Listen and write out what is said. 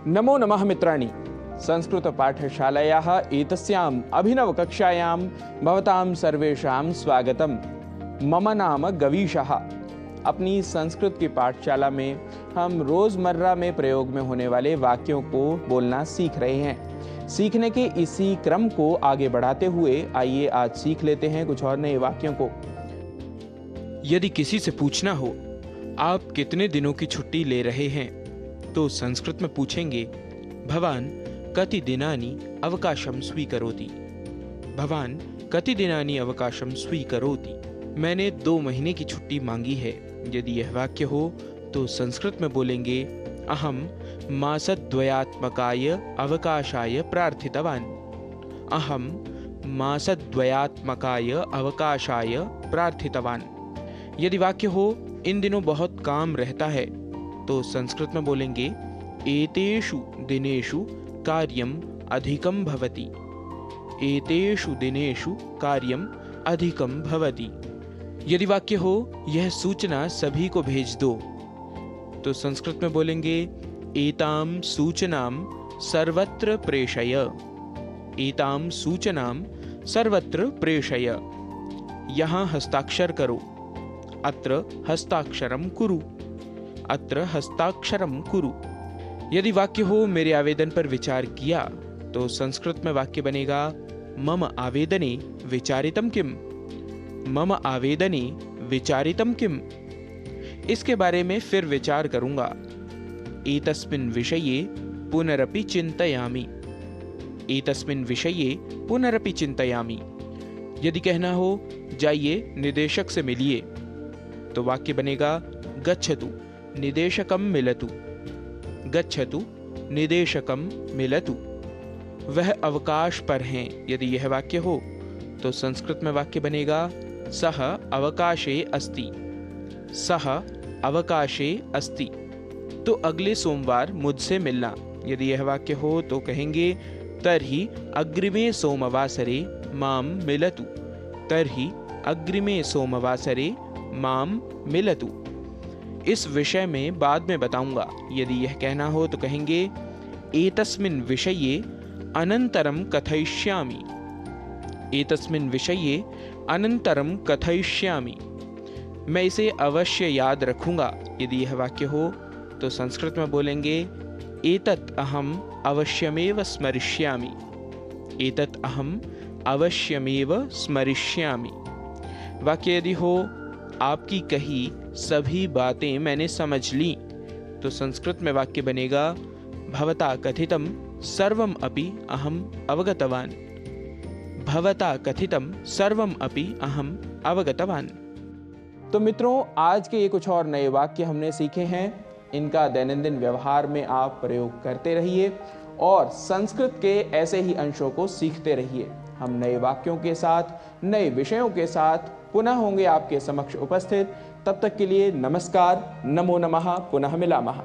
नमो नमः मित्राणि। संस्कृतपाठशालायाः एतस्याम् अभिनवकक्षायां भवतां सर्वेषां स्वागतम्। मम नाम गवीशः। अपनी संस्कृत की पाठशाला में हम रोज़मर्रा में प्रयोग में होने वाले वाक्यों को बोलना सीख रहे हैं। सीखने के इसी क्रम को आगे बढ़ाते हुए आइए आज सीख लेते हैं कुछ और नए वाक्यों को। यदि किसी से पूछना हो आप कितने दिनों की छुट्टी ले रहे हैं, तो संस्कृत में पूछेंगे भवान कति दिनानि अवकाशं स्वीकरोति। भवान कति दिनानि अवकाशं स्वीकरोति। मैंने 2 महीने की छुट्टी मांगी है। यदि यह वाक्य हो तो संस्कृत में बोलेंगे अहम मासद्वयात्मकाय अवकाशाय प्रार्थितवान। अहम मासद्वयात्मकाय अवकाशाय प्रार्थितवान। यदि वाक्य हो इन दिनों बहुत काम रहता है, तो संस्कृत में बोलेंगे एतेषु दिनेषु कार्यम अधिकं भवति। एतेषु दिनेषु कार्यम अधिकं भवति। यदि वाक्य हो यह सूचना सभी को भेज दो, तो संस्कृत में बोलेंगे एतां सूचनां सर्वत्र प्रेषय। एतां सूचनां सर्वत्र प्रेषय। यहाँ हस्ताक्षर करो। अत्र हस्ताक्षरं कुरु। अत्र हस्ताक्षरं कुरु। यदि वाक्य हो मेरे आवेदन पर विचार किया, तो संस्कृत में वाक्य बनेगा मम आवेदने विचारितं किम। मम आवेदने विचारितं किम। इसके बारे में फिर विचार करूंगा। एतस्मिन् विषये पुनरपि चिन्तयामि। एतस्मिन् विषये पुनरपि चिन्तयामि। यदि कहना हो जाइए निदेशक से मिलिए, तो वाक्य बनेगा गच्छतु निदेशकं मिलतु। गच्छतु निदेशकं मिलतु। वह अवकाश पर हैं। यदि यह वाक्य हो तो संस्कृत में वाक्य बनेगा सः अवकाशे अस्ति। सः अवकाशे अस्ति। तो अगले सोमवार मुझसे मिलना। यदि यह वाक्य हो तो कहेंगे तर्हि अग्रिमे सोमवासरे मां मिलतु। तर्हि अग्रिमे सोमवासरे मां मिलतु। इस विषय में बाद में बताऊंगा। यदि यह कहना हो तो कहेंगे एतस्मिन् विषये अनन्तरं कथयिष्यामि। एतस्मिन् विषये अनन्तरं कथयिष्यामि। मैं इसे अवश्य याद रखूंगा। यदि यह वाक्य हो तो संस्कृत में बोलेंगे एतत् अहम् अवश्यमेव स्मरिष्यामि। एतत् अहम् अवश्यमेव स्मरिष्यामि। वाक्य यदि हो आपकी कही सभी बातें मैंने समझ ली, तो संस्कृत में वाक्य बनेगा भवता कथितं सर्वम अपि अहम अवगतवान। भवता कथितं सर्वम अपि अहम अवगतवान। तो मित्रों, आज के ये कुछ और नए वाक्य हमने सीखे हैं। इनका दैनंदिन व्यवहार में आप प्रयोग करते रहिए और संस्कृत के ऐसे ही अंशों को सीखते रहिए। हम नए वाक्यों के साथ, नए विषयों के साथ पुनः होंगे आपके समक्ष उपस्थित। तब तक के लिए नमस्कार, नमो नमः, पुनः मिलामः।